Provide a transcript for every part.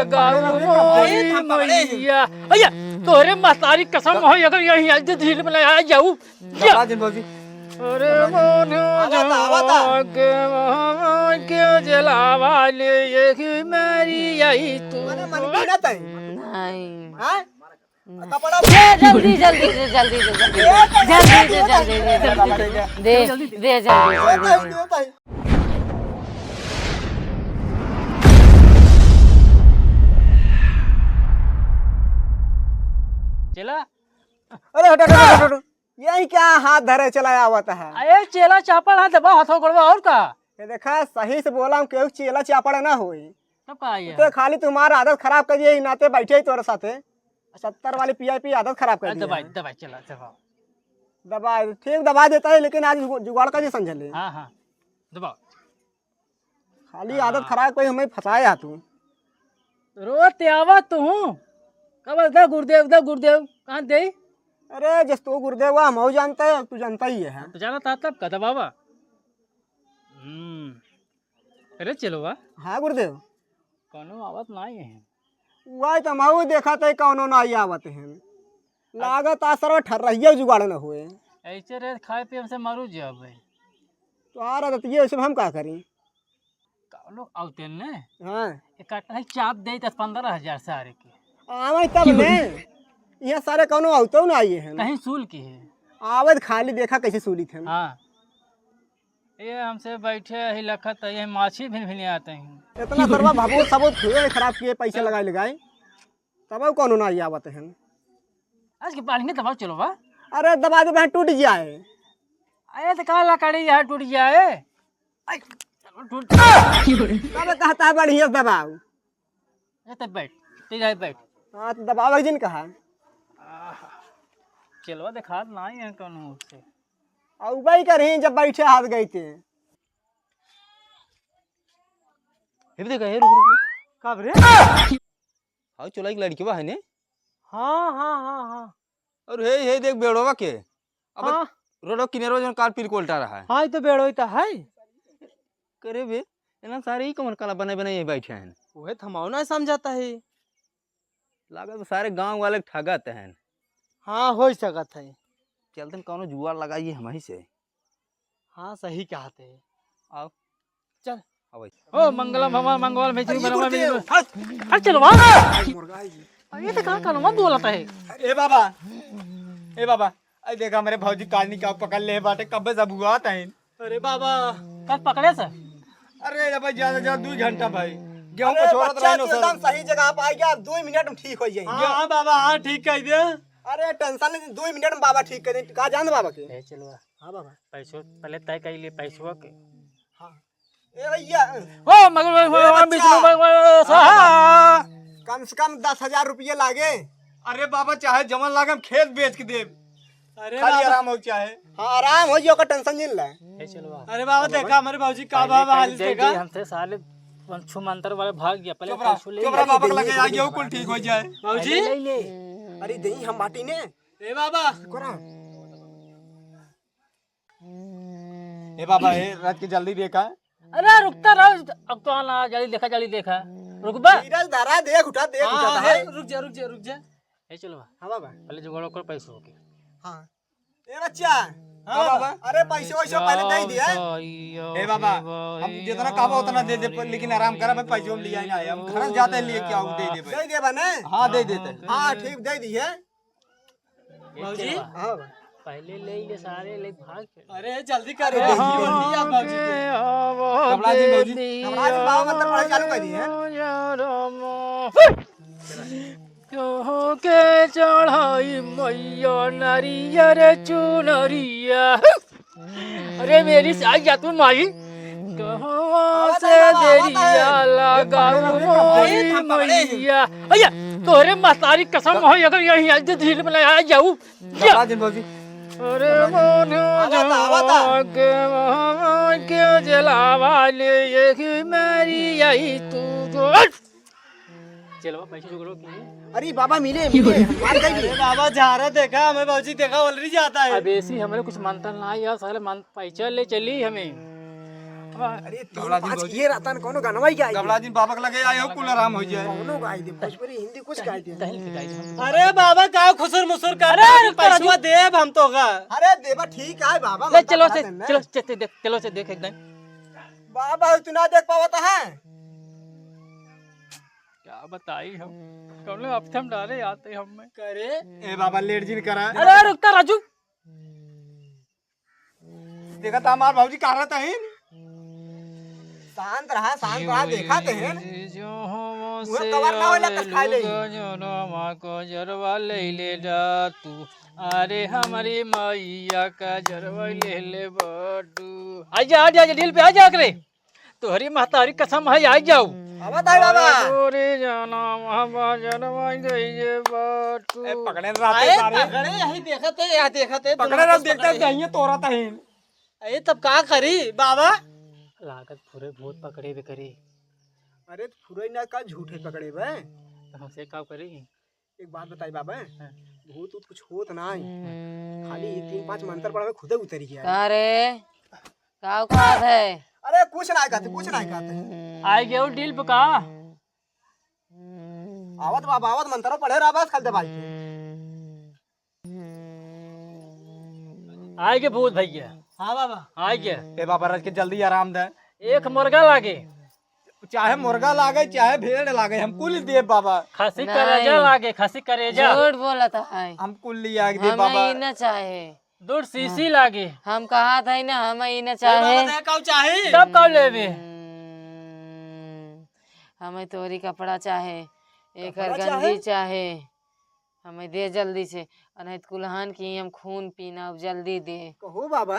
लगाऊ मैया भैया तोरे महतारी कसम हो अगर यही आज झील में आ जाऊ अरे के जलावा ले मेरी यही तू जल्दी जल्दी से जल्दी से जल्दी जल्दी दे जल्दी चला अरे हटो यही क्या हाथ धरे चला आवत है। अरे चेला चापड़ हाथ दबा हाथों गड़वा और का ये देखा सही से बोला हम केहू चेला चापड़ ना होई तब का आइए तो खाली तुम्हारा आदत खराब कर दिए नाते बैठे ही तोरे साथे 70 वाली पीआईपी आदत खराब कर दी। दबाई दबाई चला दबाओ दबा ठीक दबा देता है लेकिन आज जुगाड़ का जी समझ ले। हाँ हाँ दबाओ खाली आदत खराब कोई हमें फंसाया तू। रोते आवा तू कब दा गुरुदेव कहाँ दे अरे जिस तू गुरुदेव हम हो जानता है तू जानता ही है। तो जाना था तब का दबावा अरे चलो वाह हाँ गुरुदेव कौनो आवत नहीं है वही तो मऊ देखा था कौनो ना आवत है लागत आ सर ठर रही जुगाड़ न हुए ऐसे रे खाए पे हमसे मरू जब तो आ रहा था ये हम क्या करी कौनो आवते ने हाँ इकट्ठा चाप दे 10-15 हजार सारे के आवे तब ने यहाँ सारे कौनो आवतो ना आइए हैं कहीं सूल की है आवत खाली देखा कैसे सूली थे। हाँ ये हमसे बैठे ही लखत ये माछी भी आते हैं इतना सरवा भाबू सबूत हुए खराब किए पैसे लगाए तब कौनो ना आवत है। आज के पानी में दबाओ चलो वाह अरे दबा दे टूट जाए। अरे तो कहाँ लकड़ी यहाँ टूट जाए टूट तब कहता है बढ़िया दबाओ तब बैठ तेरा बैठ हाँ तो दबाओ जिन कहा चलो दिखा नहीं है कौन से और वही करें जब बैठे हाथ गए थे देखा है रुक कब रे हाँ चला एक लड़की है ने हाँ और हे देख बेड़ोवा के अब हाँ रोडो किनारे जो कार पीर कोल्टा रहा है हाँ तो बेड़ो तो है करे बे इना सारे ही कमर काला बने बने ये बैठे हैं वह थमाओ ना समझाता है लगा तो सारे गांव वाले ठगत हैं। हाँ हो सकता है चलते कौनो जुआ लगाइए हमारी से। हाँ सही कहते हैं आओ चल अब ओ मंगलम भगवान मंगल में अरे चलो वाह ये तो कहाँ कलमा बोलता है ए बाबा अरे देखा मेरे भौजी कालनी का पकड़ ले बाटे कब से बुआ आता है। अरे बाबा कल पकड़े से अरे भाई ज्यादा 2 घंटा भाई गेहूं को छोड़त रहनो सर एकदम सही जगह पे आ गया 2 मिनट में ठीक हो जाएंगे। हां बाबा हां ठीक कह दे। अरे टेंशन नहीं 2 मिनट में बाबा ठीक कर दे का जान बाबा के ए चलो हां बाबा पैसो पहले तय कर लिए पैसो के हां ए भैया ओ मगर भगवान विष्णु भगवान सहा कम से कम 10,000 रुपये लागे। अरे बाबा चाहे जमन लागे हम खेत बेच के देब। अरे खाली आराम हो चाहे हां आराम हो जियो का टेंशन नहीं ले। ए चलो अरे बाबा देखा हमारे भौजी का बाबा हाल देखा हमसे साले पंचू मंत्र वाले भाग गया पहले पैसो ले चोपरा बाबा के लगे आ गया कुल ठीक हो जाए। भौजी ले ले अरे दही हम बाटी ने ए बाबा कोरा ए बाबा ए रात के जल्दी देखा। अरे रुकता रहो अब तो आना जल्दी देखा रुक बा धीरज धरा देख उठा है रुक जा ए चलो हां बाबा पहले जुगाड़ कर पैसो के हां ए बच्चा हां बाबा अरे पैसे वैसे पहले दे दिया ए बाबा हम जितना कहबो उतना दे दे लेकिन आराम करा मैं पैसे हम लिया ना हम घर जाते लिए क्या हम दे दे बने हां दे देते हां ठीक दे दिए बाबूजी हां पहले ले सारे ले भाग अरे जल्दी कर दिया बाबूजी कमला जी बाबा मतलब पढ़ाई चालू कर दी है। क्यों के चढ़ाई मैया नरियर चुनरिया अरे मेरी साई जा तू माई कहाँ से देरिया लगाऊ मैया भैया तोरे महतारी कसम हो अगर यही आज झील में आ जाऊ अरे के जलावा ले मेरी यही तू जो चलो पैसे जुगड़ो की अरे बाबा मिले मार गई। अरे बाबा जा रहा देखा हमें बाबूजी देखा ऑलरेडी जाता है। अब ऐसी हमारे कुछ मानता ना यार साले मान पैसा ले चली हमें अरे गबला दिन ये रतन कोनो गाना ही गाई गबला दिन बाबा के लगे आए हो कुल आराम हो जाए कोनो गाई दे भोजपुरी हिंदी कुछ गाई दे अरे बाबा का खुसर मुसर कर पैसा देब हम तो का अरे देवा ठीक है बाबा ले चलो से चलो से देख एकदम बाबा तू ना देख पावत है क्या बताई हम कौन हफ्ते हम डाले आते हम में करे ए बाबा लेट जिन करा अरे रुकता राजू देखा था हमार भाऊजी कह रहा था शांत रहा देखा थे जो हम वो से कवर ना होला त खा ले माँ को जरवा ले ले जा तू अरे हमारी मैया का जरवा ले ले बटू आजा दिल पे आजा करे तोहरी महतारी कसम है आ जाओ आवत है बाबा ओरे जाना मामा जरवा ले ये बटू ए पकड़े राते सारे पकड़े यही देखते यहाँ देखते पकड़े रह देखते चाहिए तोरा था अरे तब का करी बाबा लागत पूरे भूत पकड़े भी करी अरे फुरई ना का झूठे पकड़े बे हमसे का करी एक बात बताई बाबा भूत कुछ होत ना खाली 3-5 मंत्र पढ़ा में खुदे उतरी गया अरे का बात है अरे कुछ ना कहते आई गए डील पका आवत बाबा आवत मंत्र पढ़े रहा बस खल दे भाई आई गए भूत भैया हाँ बाबा आई गए ए बाबा रज के जल्दी आराम दे एक मुर्गा लागे चाहे मुर्गा लागे चाहे भेड़ लागे हम कुल दे बाबा खसी करेजा लागे खसी करेजा झूठ बोला था हम कुल लिया दे बाबा हमें ही न चाहे दूर सीसी लागे हम कहा था ना हमें ही न चाहे का चाहे सब कौ लेवे हमें तोरी कपड़ा चाहे एक गंजी चाहे हमें दे जल्दी से नहीं तो कुल्हान की हम खून पीना अब जल्दी दे कहो बाबा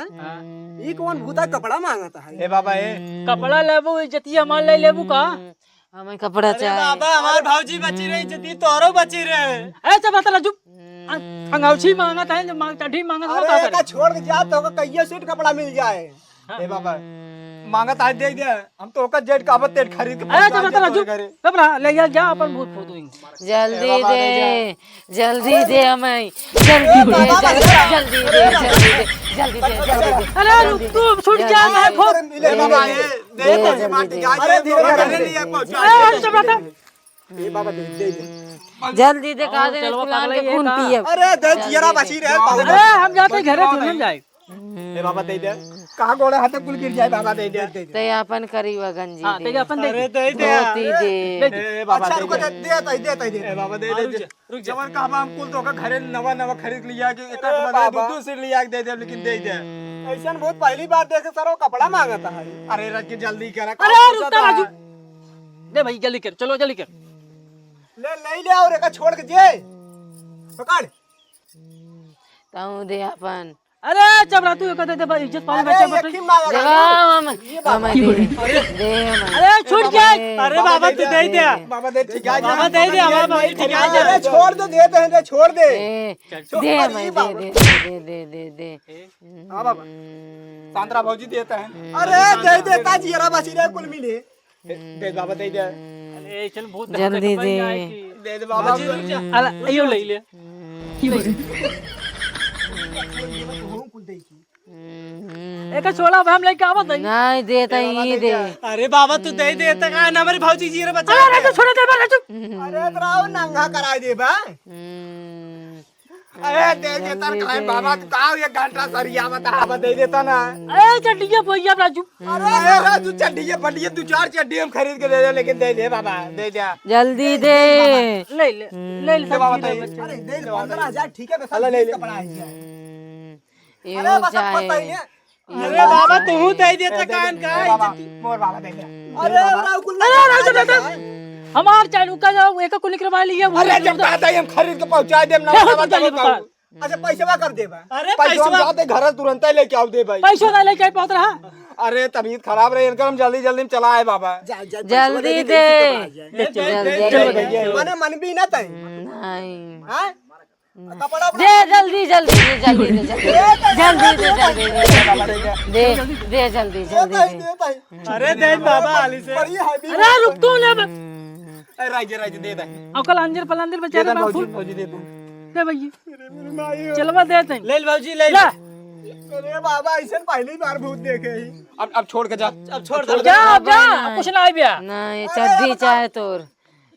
ये कौन भूता कपड़ा मांगता है ए बाबा ए कपड़ा लेबू इज्जती हमार ले लेबू का हमें कपड़ा चाहे बाबा हमारे भाऊजी बची रही जती तोरो बची रहे ऐसे बता राजू अंगौछी मांगत है जो मांग चढ़ी मांगत है अरे का छोड़ के जा तो कहिए सूट कपड़ा मिल जाए ए बाबा मांगत आज दे दे हम तो ओकर जेट का तेल खरीद के ऐसे बता राजू कपड़ा ले जा अपन भूत फूट जल्दी दे हमें जल्दी दे अरे रुक तू छूट जा मैं भूत ए बाबा ए दे तो मार के जा अरे धीरे धीरे लिए अरे चुप रहा ए बाबा दे जल्दी दे का दे कुल्हान के खून पिए अरे दे जियरा बची रहे अरे हम जाते घरे तुम जाए ए बाबा दे दे कहां गोड़े हाथ कुल गिर जाए बाबा दे दे ते अपन करीवा गंजी हां ते अपन दे अरे दे दे धोती दे ए बाबा अच्छा रुको दे ए बाबा दे रुक जवन कहबा हम कुल तो का घरे नवा खरीद लिया कि एक एक दो से लिया के दे दे लेकिन दे दे ऐसन बहुत पहली बार देखे सर कपड़ा मांगता है अरे रज के जल्दी करा अरे रुक राजू दे भाई जल्दी कर चलो जल्दी कर ले ले और एक छोड़ के जे पकड़ ताऊ दे अपन अरे चबरा तू कहते दे भाई इज्जत पावे बच्चे बच्चे दे अरे छूट गया अरे बाबा तू दे दे बाबा दे ठीक है बाबा दे दे हमारा भाई ठीक है अरे छोड़ दे देते हैं छोड़ दे दे हां बाबा सांतरा भौजी देता है अरे दे देता जीरा बची रे कुल मिले दे बाबा दे दे अरे चल बहुत जल्दी दे दे दे बाबा जी अरे यो ले ले एक छोड़ा हम लेके आवत है नहीं देता ही दे अरे बाबा तू दे दे तक ना हमारे भाऊजी जी रे बच्चा अरे छोड़ दे राजू अरे तराव नंगा करा दे बा अरे दे दे तर काय बाबा का ये घंटा सरिया बता दे देता ना अरे चड्डिया भैया राजू अरे राजू चड्डिया बढ़िया 2-4 चड्डी हम खरीद के दे दे लेकिन दे दे बाबा दे दे जल्दी दे ले बाबा अरे दे 15000 ठीक है तो ले ले कपड़ा है ये चाहे अरे बाबा तू दे दे तक कान का मोर बाबा दे दे अरे राव कुल राजू हमार चालू का जाओ एक को निकलवा लिया अरे जब कहता है हम खरीद के पहुंचा देम ना अच्छा पैसा कर देबा अरे पैसा हम जाते घर तुरंत लेके आओ दे भाई पैसा ना लेके पहुंच रहा अरे तबीयत खराब रही इनका हम जल्दी में चला आए बाबा जल्दी दे माने मन भी ना तई नहीं हां कपड़ा दे जल्दी जल्दी दे जल्दी दे जल्दी दे जल्दी दे अरे दे बाबा आली से अरे रुक तू ले राइजे दे दे अंकल अंजर पलंदर बेचारे फौजी दे तू दे भैया चलवा देते ले भाऊजी ले ले अरे बाबा ऐसे पहली बार भूत देखे ही। अब छोड़ के जा, अब छोड़ दे। जा अब जा, अब कुछ ना आई बिया। नहीं चड्डी चाहे तोर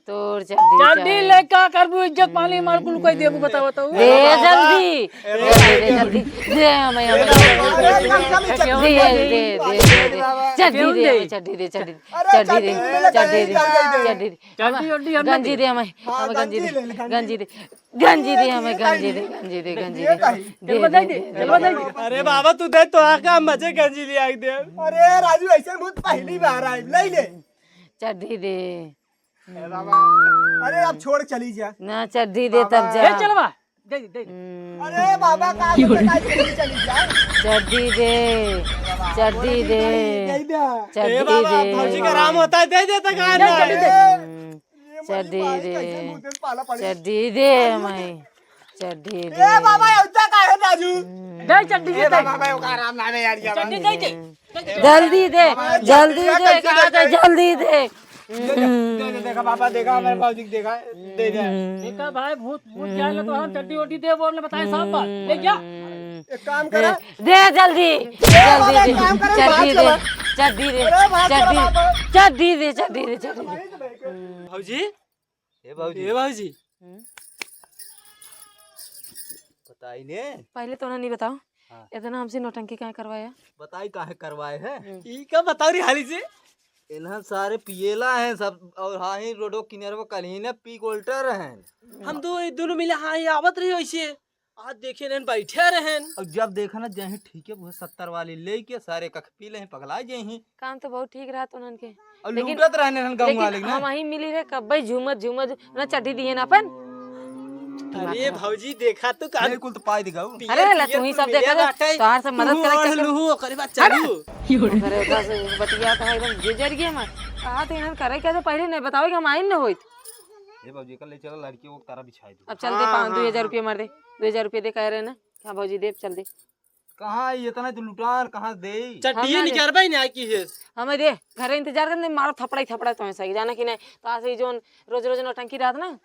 चड्डी चड्डी ले का करबू, इज्जत पानी मार कुल कोई देबू, बताओ तो। दे जल्दी दे जल्दी दे हमें चड्डी दे चड्डी दे चड्डी चड्डी दे चड्डी दे चड्डी दे चड्डी उड्डी हम गंजी दे हमें गंजी दे गंजी दे गंजी दे हमें गंजी दे गंजी दे गंजी दे जलवा दे दे, जलवा दे दे। अरे बाबा तू दे तो आका मजे गंजी ले आ दे। अरे राजू ऐसे भूत पहली बार आई, ले ले। चड्डी दे अरे अब छोड़ चली जा। ना चड्डी दे तब ए जा चलवा दे दे दे। अरे बाबा का चली जा। चड्डी दे चड्डी दे ए चड्डी बाबा दे फौजी का आराम होता है दे दे तक आ चड्डी दे चड्डी दे हमें चड्डी दे ए बाबा ऐसा का है राजू? दे चड्डी दे दे। बाबा का आराम ना दे यार। चड्डी दे दे। जल्दी दे जल्दी दे कहा था जल्दी दे देखा बाबा, देखा मेरे फौजी को देखा, दे दे। देखा भाई भूत भूत क्या है तो हम चड्डी ओड्डी दे बोलने बताए सब बात। ले जा। एक काम कर, दे जल्दी जल्दी दे चड्डी दे चड्डी दे चड्डी दे चड्डी दे चड्डी दे फौजी ए बाबूजी ए फौजी बताई ने, पहले तो नहीं बताओ हाँ। इतना हमसे नौटंकी क्या करवाया बताई काहे करवाए हैं। ई का बताओ री हाली से इन्हां सारे पिएला हैं सब, और हाँ ही रोडो किनारे कहीं ने पी कोल्टर हैं। हम तो ये दोनों मिले हाँ ये आवत रही ऐसे आज देखे रहन बैठे रहन। और जब देखा ना जहीं ठीक है वो 70 वाली लेके सारे कख पी ले पगला जहीं, काम तो बहुत ठीक रहा तो उनके और लेकिन- लूटत रहने हैं गाँव वाले लेकिन ना। हम वहीं मिली रहे कब भाई झूमत झूमत ना चड्डी दिए ना अपन अरे भौजी देखा तो का बिल्कुल तो पाई दिखाऊ। अरे ला तू ही सब देखा रे तोहार सब मदद करे चक्कर लूहू ओकरे बाद चलू करे ओकरा से बतिया तो एकदम जेजर गया मैं कहा तो इन्हन करे क्या तो पहले नहीं बताओ कि हम आइन न होइत। ये बाबूजी कल ले चलो लड़की को तारा बिछाई दो। अब चल दे 2000 रुपया मार दे 2000 रुपया दे कह रहे ना हाँ भौजी दे चल दे कहाँ इतना तो लुटान कहाँ दे। चट्टी निकरबा ही ना की है हमें दे घरे इंतजार करने मारो थपड़ा ही थपड़ा तो ऐसा ही जाना कि नहीं तो आज ही जो रोज रोज नौटंकी रात ना